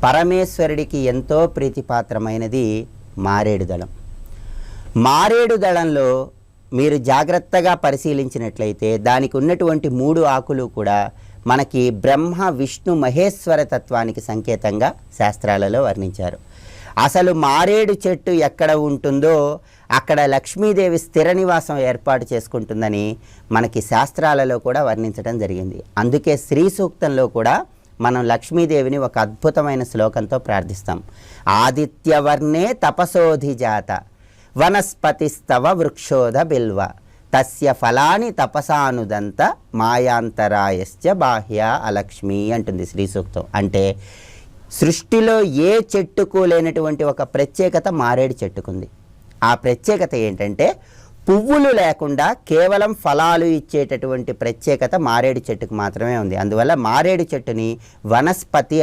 పరమేశ్వరుడికి ఎంతో ప్రీతిపాత్రమైనది మారేడు దళం. మారేడు దళంలో మీరు జాగ్రత్తగా పరిశీలించినట్లయితే దానికి ఉన్నటువంటి 3 ఆకులు కూడా మనకి బ్రహ్మ విష్ణు మహేశ్వర తత్వానికి సంకేతంగా శాస్త్రాలలో వర్ణించారు. అసలు మారేడు చెట్టు ఎక్కడ ఉంటుందో అక్కడ లక్ష్మీదేవి స్థిర నివాసం ఏర్పాటు చేసుకుంటుందని మనకి శాస్త్రాలలో కూడా వర్ణించడం జరిగింది. అందుకే శ్రీ సూక్తంలో కూడా మనం లక్ష్మీదేవిని ఒక అద్భుతమైన శ్లోకంతో ప్రార్థిస్తాం. ఆదిత్యవర్ణే తపసోధిజాత వనస్పతిస్తవ వృక్షోధ బిల్వ తస్య ఫలాని తపసానుదంత మాయాంతరాయశ్చ బాహ్య అలక్ష్మి అంటుంది శ్రీ సూక్తం. అంటే సృష్టిలో ఏ చెట్టుకు లేనటువంటి ఒక ప్రత్యేకత మారేడు చెట్టుకుంది. ఆ ప్రత్యేకత ఏంటంటే పువ్వులు లేకుండా కేవలం ఫలాలు ఇచ్చేటటువంటి ప్రత్యేకత మారేడు చెట్టుకు మాత్రమే ఉంది. అందువల్ల మారేడు చెట్టుని వనస్పతి